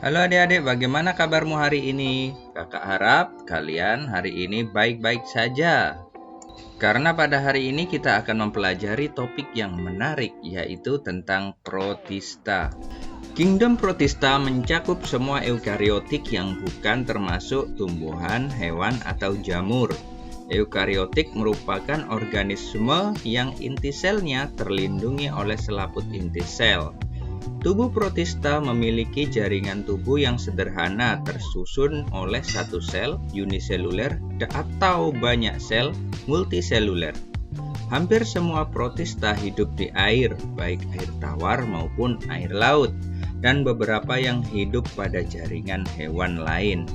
Halo adik-adik, bagaimana kabarmu hari ini? Kakak harap kalian hari ini baik-baik saja. Karena pada hari ini kita akan mempelajari topik yang menarik, yaitu tentang protista. Kingdom protista mencakup semua eukariotik yang bukan termasuk tumbuhan, hewan, atau jamur. Eukariotik merupakan organisme yang inti selnya terlindungi oleh selaput inti sel. Tubuh protista memiliki jaringan tubuh yang sederhana tersusun oleh satu sel uniseluler atau banyak sel multiseluler. Hampir semua protista hidup di air, baik air tawar maupun air laut, dan beberapa yang hidup pada jaringan hewan lain.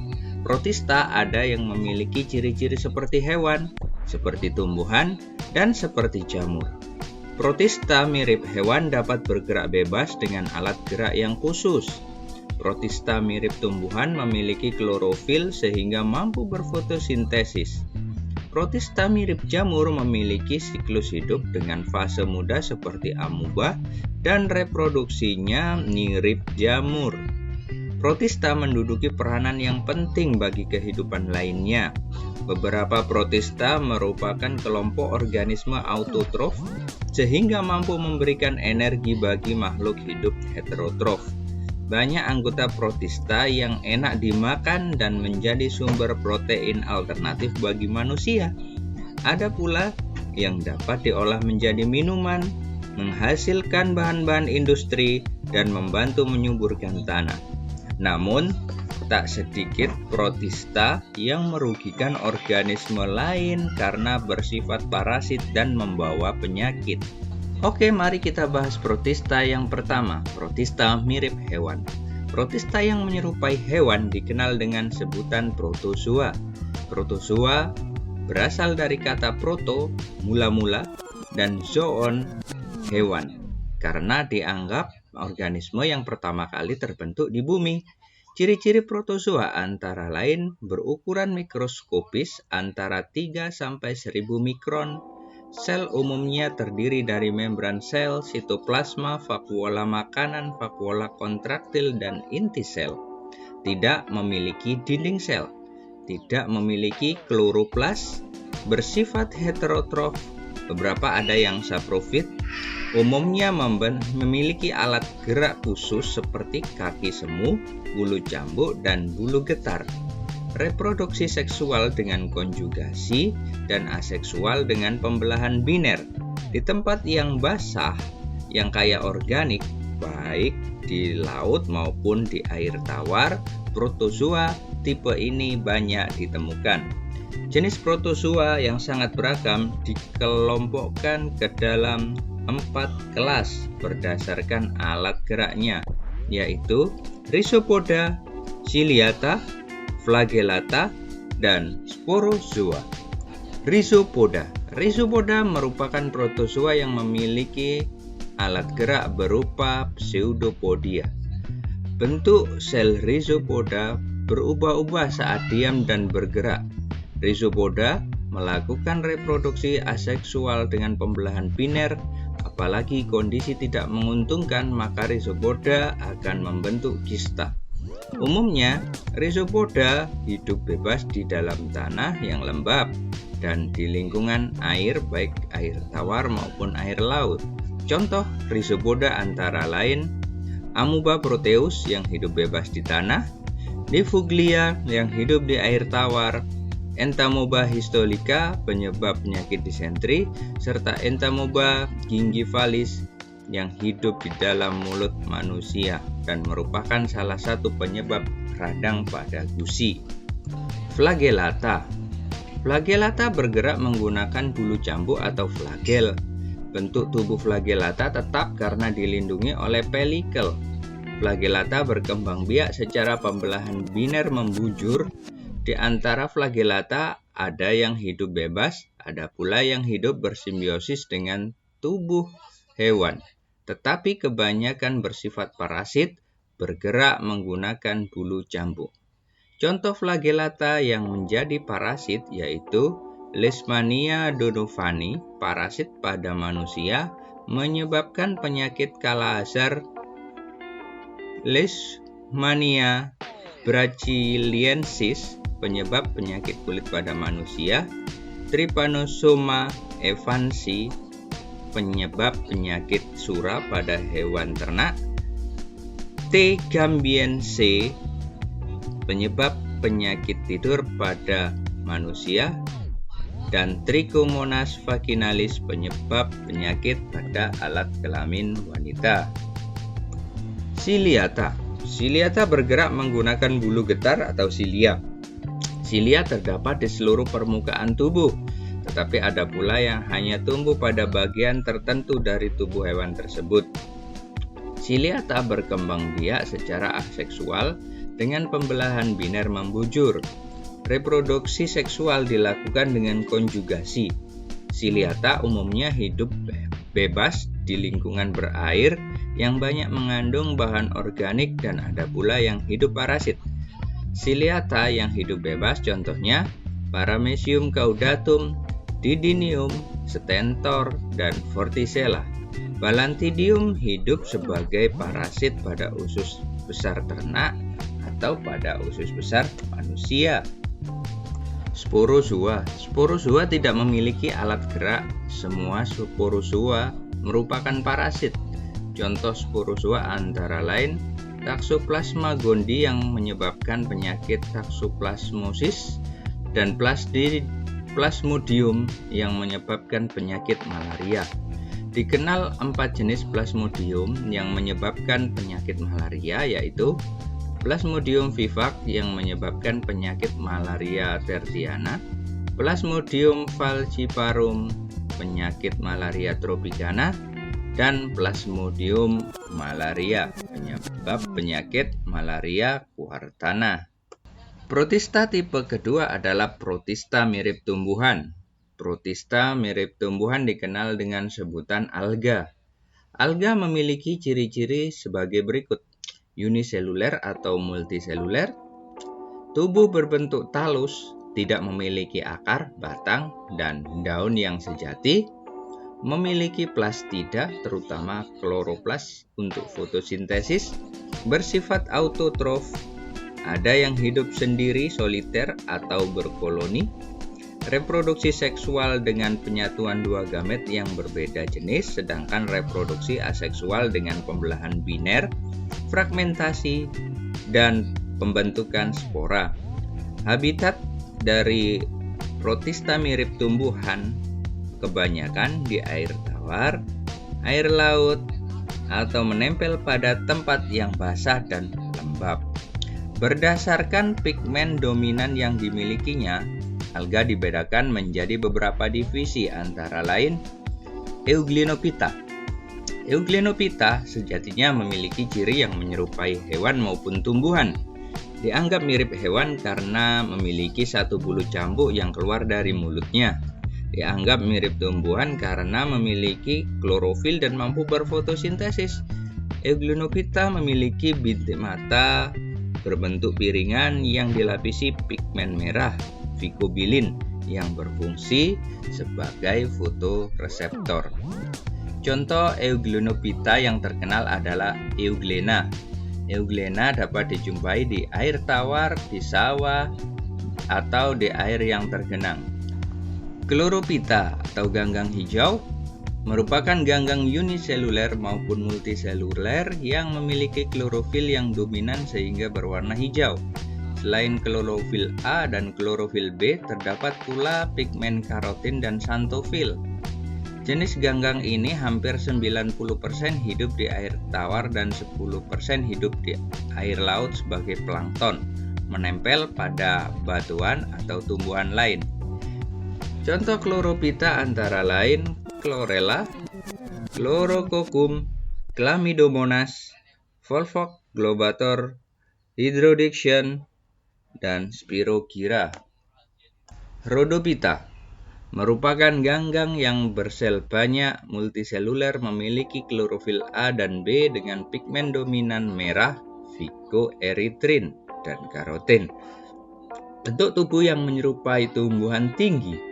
Protista ada yang memiliki ciri-ciri seperti hewan, seperti tumbuhan, dan seperti jamur. Protista mirip hewan dapat bergerak bebas dengan alat gerak yang khusus. Protista mirip tumbuhan memiliki klorofil sehingga mampu berfotosintesis. Protista mirip jamur memiliki siklus hidup dengan fase muda seperti amuba dan reproduksinya mirip jamur. Protista menduduki peranan yang penting bagi kehidupan lainnya. Beberapa protista merupakan kelompok organisme autotrof sehingga mampu memberikan energi bagi makhluk hidup heterotrof. Banyak anggota protista yang enak dimakan dan menjadi sumber protein alternatif bagi manusia. Ada pula yang dapat diolah menjadi minuman, menghasilkan bahan-bahan industri, dan membantu menyuburkan tanah. Namun, tak sedikit protista yang merugikan organisme lain karena bersifat parasit dan membawa penyakit. Oke, mari kita bahas protista yang pertama. Protista mirip hewan. Protista yang menyerupai hewan dikenal dengan sebutan protozoa. Protozoa berasal dari kata proto, mula-mula, dan zoon, hewan, karena dianggap organisme yang pertama kali terbentuk di bumi. Ciri-ciri protozoa antara lain berukuran mikroskopis antara 3 sampai 1000 mikron. Sel umumnya terdiri dari membran sel, sitoplasma, vakuola makanan, vakuola kontraktil, dan inti sel. Tidak memiliki dinding sel. Tidak memiliki kloroplas. Bersifat heterotrof. Beberapa ada yang saprofit. Umumnya memiliki alat gerak khusus seperti kaki semu, bulu cambuk, dan bulu getar. Reproduksi seksual dengan konjugasi dan aseksual dengan pembelahan biner. Di tempat yang basah, yang kaya organik, baik di laut maupun di air tawar, protozoa tipe ini banyak ditemukan. Jenis protozoa yang sangat beragam dikelompokkan ke dalam 4 kelas berdasarkan alat geraknya, yaitu Rhizopoda, Ciliata, Flagellata, dan Sporozoa. Rhizopoda. Rhizopoda merupakan protozoa yang memiliki alat gerak berupa pseudopodia. Bentuk sel rhizopoda berubah-ubah saat diam dan bergerak. Rhizopoda melakukan reproduksi aseksual dengan pembelahan biner. Apalagi kondisi tidak menguntungkan, maka rhizopoda akan membentuk kista. Umumnya, rhizopoda hidup bebas di dalam tanah yang lembab dan di lingkungan air, baik air tawar maupun air laut. Contoh rhizopoda antara lain Amoeba proteus yang hidup bebas di tanah, Nifuglia yang hidup di air tawar, Entamoeba histolica penyebab penyakit disentri, serta Entamoeba gingivalis yang hidup di dalam mulut manusia dan merupakan salah satu penyebab radang pada gusi. Flagellata. Flagellata bergerak menggunakan bulu cambuk atau flagel. Bentuk tubuh flagellata tetap karena dilindungi oleh pelikel. Flagellata berkembang biak secara pembelahan biner membujur. Di antara flagellata ada yang hidup bebas, ada pula yang hidup bersimbiosis dengan tubuh hewan. Tetapi kebanyakan bersifat parasit, bergerak menggunakan bulu cambuk. Contoh flagellata yang menjadi parasit yaitu Leishmania donovani, parasit pada manusia, menyebabkan penyakit Kala-Azar, Mania brasiliensis, penyebab penyakit kulit pada manusia. Trypanosoma evansi, penyebab penyakit sura pada hewan ternak. T. gambiense, penyebab penyakit tidur pada manusia. Dan Trichomonas vaginalis, penyebab penyakit pada alat kelamin wanita. Ciliata. Ciliata bergerak menggunakan bulu getar atau cilia. Cilia terdapat di seluruh permukaan tubuh, tetapi ada pula yang hanya tumbuh pada bagian tertentu dari tubuh hewan tersebut. Ciliata berkembang biak secara aseksual dengan pembelahan biner membujur. Reproduksi seksual dilakukan dengan konjugasi. Ciliata umumnya hidup bebas di lingkungan berair yang banyak mengandung bahan organik dan ada pula yang hidup parasit. Ciliata yang hidup bebas contohnya Paramecium caudatum, Didinium, Stentor, dan Vorticella. Balantidium hidup sebagai parasit pada usus besar ternak atau pada usus besar manusia. Sporozoa. Sporozoa tidak memiliki alat gerak. Semua sporozoa merupakan parasit. Contoh sporozoa antara lain Toxoplasma gondii yang menyebabkan penyakit toxoplasmosis dan Plasmodium yang menyebabkan penyakit malaria. Dikenal 4 jenis Plasmodium yang menyebabkan penyakit malaria, yaitu Plasmodium vivax yang menyebabkan penyakit malaria tertiana, Plasmodium falciparum penyakit malaria tropicana, dan Plasmodium malaria penyebab penyakit malaria quartana. Protista tipe kedua adalah protista mirip tumbuhan. Protista mirip tumbuhan dikenal dengan sebutan alga. Alga memiliki ciri-ciri sebagai berikut. Uniseluler atau multiseluler, tubuh berbentuk talus, tidak memiliki akar, batang, dan daun yang sejati, memiliki plastida terutama kloroplas untuk fotosintesis, bersifat autotrof, ada yang hidup sendiri soliter atau berkoloni, reproduksi seksual dengan penyatuan dua gamet yang berbeda jenis, sedangkan reproduksi aseksual dengan pembelahan biner, fragmentasi, dan pembentukan spora. Habitat dari protista mirip tumbuhan kebanyakan di air tawar, air laut, atau menempel pada tempat yang basah dan lembab. Berdasarkan pigmen dominan yang dimilikinya, alga dibedakan menjadi beberapa divisi antara lain Euglenophyta. Euglenophyta sejatinya memiliki ciri yang menyerupai hewan maupun tumbuhan. Dianggap mirip hewan karena memiliki satu bulu cambuk yang keluar dari mulutnya. Dianggap mirip tumbuhan karena memiliki klorofil dan mampu berfotosintesis. Euglenophyta memiliki bintik mata berbentuk piringan yang dilapisi pigmen merah, vicobilin, yang berfungsi sebagai fotoreseptor. Contoh Euglenophyta yang terkenal adalah Euglena. Euglena dapat dijumpai di air tawar, di sawah, atau di air yang tergenang. Chlorophyta atau ganggang hijau merupakan ganggang uniseluler maupun multiseluler yang memiliki klorofil yang dominan sehingga berwarna hijau. Selain klorofil A dan klorofil B, terdapat pula pigmen karotin dan xanthofil. Jenis ganggang ini hampir 90% hidup di air tawar dan 10% hidup di air laut sebagai plankton, menempel pada batuan atau tumbuhan lain. Contoh Chlorophyta antara lain Chlorella, Chlorococcum, Chlamydomonas, Volvox globator, Hydrodiction, dan Spirogyra. Rhodophyta merupakan ganggang yang bersel banyak multiseluler, memiliki klorofil A dan B dengan pigmen dominan merah, phycoerythrin, dan karotin. Bentuk tubuh yang menyerupai tumbuhan tinggi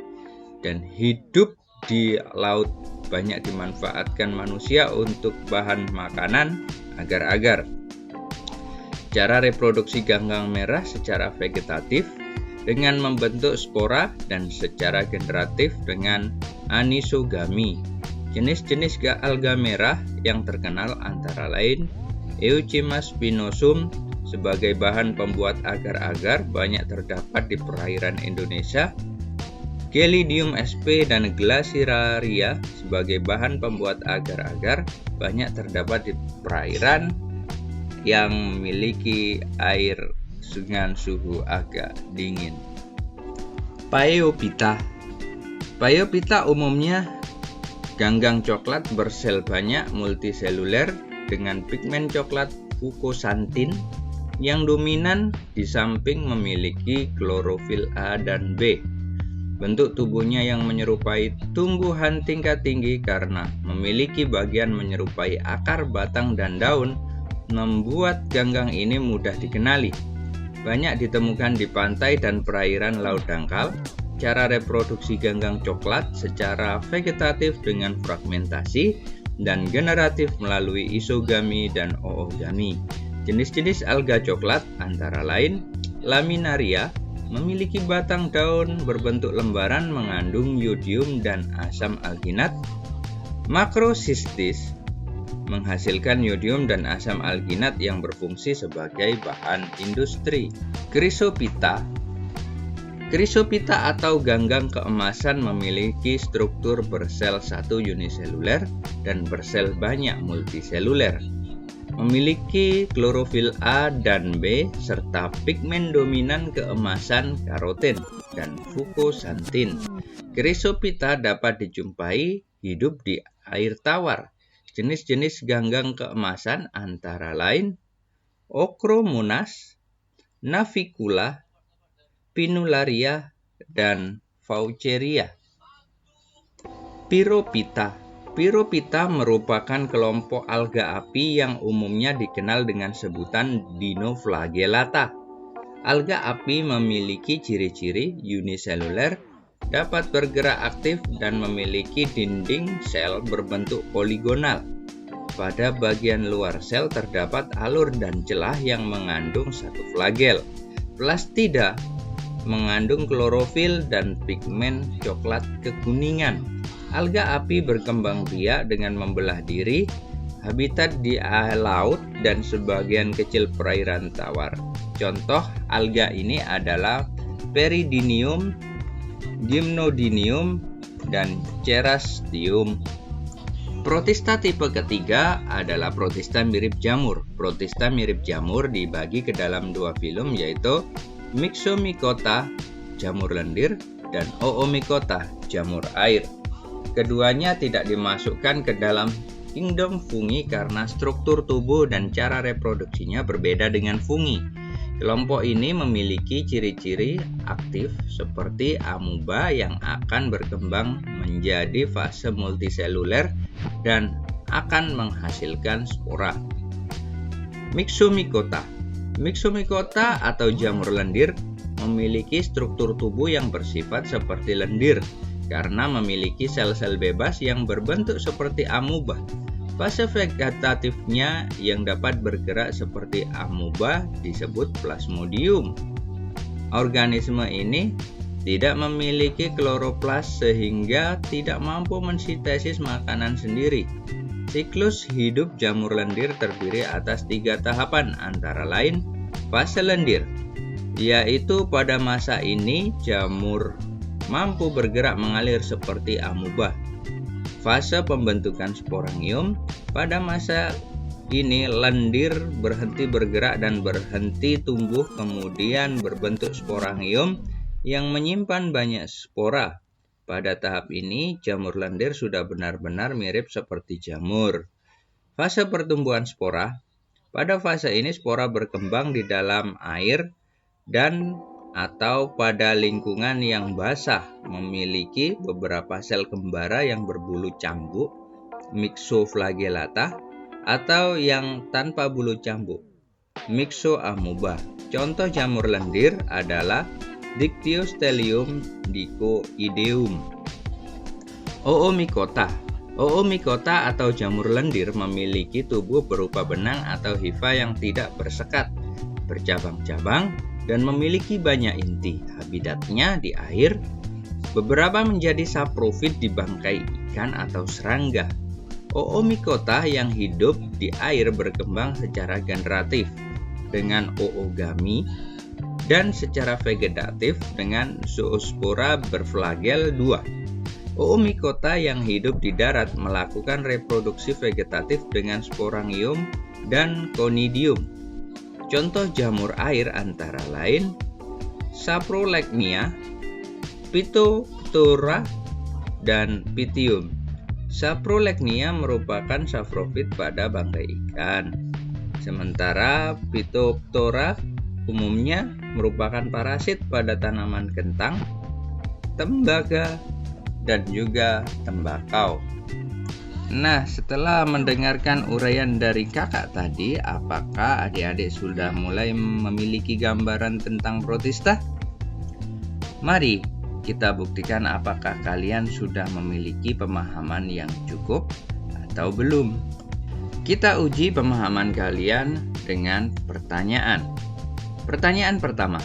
dan hidup di laut, banyak dimanfaatkan manusia untuk bahan makanan, agar-agar. Cara reproduksi ganggang merah secara vegetatif dengan membentuk spora dan secara generatif dengan anisogami. Jenis-jenis alga merah yang terkenal antara lain Euchemus spinosum sebagai bahan pembuat agar-agar banyak terdapat di perairan Indonesia. Gelidium sp dan Glaciraria sebagai bahan pembuat agar-agar banyak terdapat di perairan yang memiliki air dengan suhu agak dingin. Phaeophyta. Phaeophyta umumnya ganggang coklat bersel banyak multiseluler dengan pigmen coklat fukosantin yang dominan di samping memiliki klorofil A dan B. Bentuk tubuhnya yang menyerupai tumbuhan tingkat tinggi karena memiliki bagian menyerupai akar, batang, dan daun membuat ganggang ini mudah dikenali. Banyak ditemukan di pantai dan perairan laut dangkal. Cara reproduksi ganggang coklat secara vegetatif dengan fragmentasi dan generatif melalui isogami dan oogami. Jenis-jenis alga coklat antara lain Laminaria memiliki batang daun berbentuk lembaran mengandung yodium dan asam alginat. Macrocystis menghasilkan yodium dan asam alginat yang berfungsi sebagai bahan industri. Chrysophyta. Chrysophyta atau ganggang keemasan memiliki struktur bersel satu uniseluler dan bersel banyak multiseluler. Memiliki klorofil A dan B serta pigmen dominan keemasan karoten dan fukosantin. Chrysophyta dapat dijumpai hidup di air tawar. Jenis-jenis ganggang keemasan antara lain Ochromonas, Navicula, Pinularia, dan Vaucheria. Pyrophyta. Pyrophyta merupakan kelompok alga api yang umumnya dikenal dengan sebutan Dinoflagellata. Alga api memiliki ciri-ciri uniseluler, dapat bergerak aktif, dan memiliki dinding sel berbentuk poligonal. Pada bagian luar sel terdapat alur dan celah yang mengandung satu flagel. Plastida mengandung klorofil dan pigmen coklat kekuningan. Alga api berkembang biak dengan membelah diri, habitat di laut dan sebagian kecil perairan tawar. Contoh alga ini adalah Peridinium, Gymnodinium, dan Cerastium. Protista tipe ketiga adalah protista mirip jamur. Protista mirip jamur dibagi ke dalam dua filum yaitu Myxomycota, jamur lendir, dan Oomycota, jamur air. Keduanya tidak dimasukkan ke dalam kingdom fungi karena struktur tubuh dan cara reproduksinya berbeda dengan fungi. Kelompok ini memiliki ciri-ciri aktif seperti amuba yang akan berkembang menjadi fase multiseluler dan akan menghasilkan spora. Myxomycota. Myxomycota atau jamur lendir memiliki struktur tubuh yang bersifat seperti lendir karena memiliki sel-sel bebas yang berbentuk seperti amuba. Fase vegetatifnya yang dapat bergerak seperti amuba disebut plasmodium. Organisme ini tidak memiliki kloroplas sehingga tidak mampu mensintesis makanan sendiri. Siklus hidup jamur lendir terdiri atas 3 tahapan antara lain fase lendir, yaitu pada masa ini jamur mampu bergerak mengalir seperti amuba. Fase pembentukan sporangium, pada masa ini lendir berhenti bergerak dan berhenti tumbuh kemudian berbentuk sporangium yang menyimpan banyak spora. Pada tahap ini jamur lendir sudah benar-benar mirip seperti jamur. Fase pertumbuhan spora, pada fase ini spora berkembang di dalam air dan atau pada lingkungan yang basah, memiliki beberapa sel kembara yang berbulu cambuk, Myxoflagellata, atau yang tanpa bulu cambuk, Myxoamuba. Contoh jamur lendir adalah Dictyostelium dicoideum. Oomycota. Oomycota atau jamur lendir memiliki tubuh berupa benang atau hifa yang tidak bersekat. bercabang-cabang, dan memiliki banyak inti. Habitatnya di air. Beberapa menjadi saprofit di bangkai ikan atau serangga. Oomycota yang hidup di air berkembang secara generatif dengan oogami dan secara vegetatif dengan zoospora berflagel 2. Oomycota yang hidup di darat melakukan reproduksi vegetatif dengan sporangium dan conidium. Contoh jamur air antara lain Saprolegnia, Phytophthora, dan Pythium. Saprolegnia merupakan saprofit pada bangkai ikan, sementara Phytophthora umumnya merupakan parasit pada tanaman kentang, tembaga, dan juga tembakau. Nah, setelah mendengarkan uraian dari kakak tadi, apakah adik-adik sudah mulai memiliki gambaran tentang protista? Mari kita buktikan apakah kalian sudah memiliki pemahaman yang cukup atau belum. Kita uji pemahaman kalian dengan pertanyaan. Pertanyaan pertama,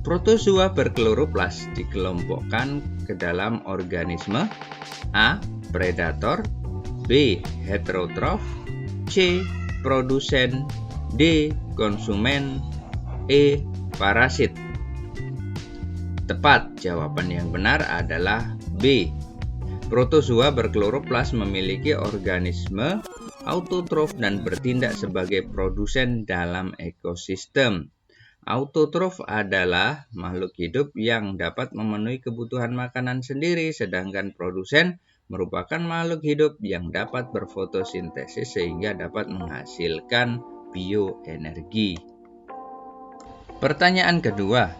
protozoa berkloroplas dikelompokkan ke dalam organisme A. Predator, B. Heterotrof, C. Produsen, D. Konsumen, E. Parasit. Tepat, jawaban yang benar adalah B. Protozoa berkloroplas memiliki organisme autotrof dan bertindak sebagai produsen dalam ekosistem. Autotrof adalah makhluk hidup yang dapat memenuhi kebutuhan makanan sendiri, sedangkan produsen merupakan makhluk hidup yang dapat berfotosintesis sehingga dapat menghasilkan bioenergi. Pertanyaan kedua,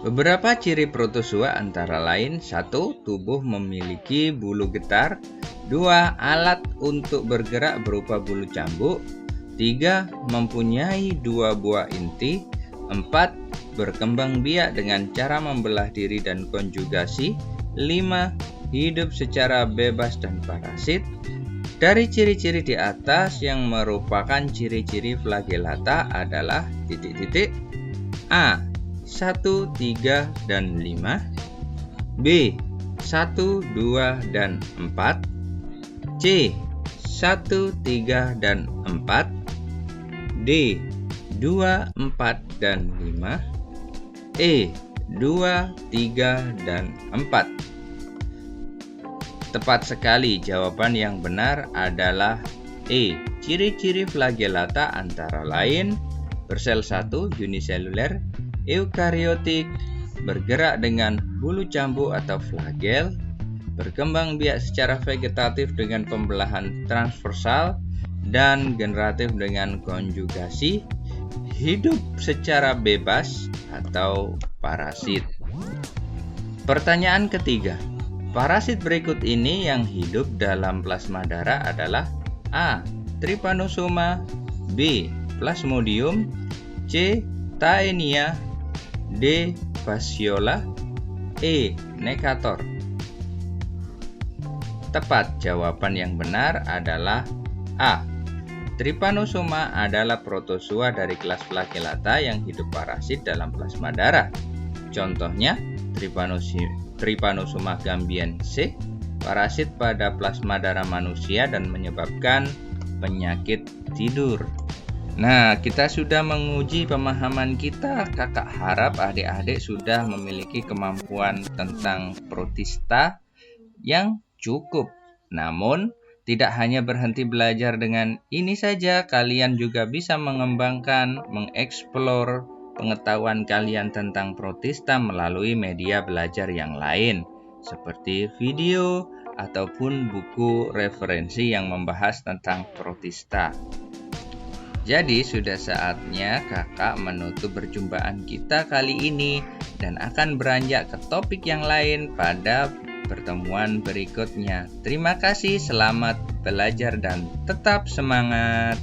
beberapa ciri protozoa antara lain 1. Tubuh memiliki bulu getar, 2. Alat untuk bergerak berupa bulu cambuk, 3. Mempunyai 2 buah inti, 4. Berkembang biak dengan cara membelah diri dan konjugasi, 5. Hidup secara bebas dan parasit. Dari ciri-ciri di atas yang merupakan ciri-ciri flagellata adalah A. 1, 3, dan 5, B. 1, 2, dan 4, C. 1, 3, dan 4, D. 2, 4, dan 5, E. 2, 3, dan 4. Tepat sekali, jawaban yang benar adalah E. Ciri-ciri flagellata antara lain bersel 1 uniseluler, eukariotik, bergerak dengan bulu cambuk atau flagel, berkembang biak secara vegetatif dengan pembelahan transversal, dan generatif dengan konjugasi, hidup secara bebas atau parasit. Pertanyaan ketiga, parasit berikut ini yang hidup dalam plasma darah adalah A. Trypanosoma, B. Plasmodium, C. Taenia, D. Fasciola, E. Necator. Tepat, jawaban yang benar adalah A. Trypanosoma adalah protozoa dari kelas flagellata yang hidup parasit dalam plasma darah. Contohnya, Trypanosoma gambiense, parasit pada plasma darah manusia dan menyebabkan penyakit tidur. Nah, kita sudah menguji pemahaman kita. Kakak harap adik-adik sudah memiliki kemampuan tentang protista yang cukup. Namun, tidak hanya berhenti belajar dengan ini saja, kalian juga bisa mengembangkan, mengeksplor pengetahuan kalian tentang protista melalui media belajar yang lain, seperti video ataupun buku referensi yang membahas tentang protista. Jadi sudah saatnya kakak menutup perjumpaan kita kali ini dan akan beranjak ke topik yang lain pada pertemuan berikutnya. Terima kasih, selamat belajar dan tetap semangat.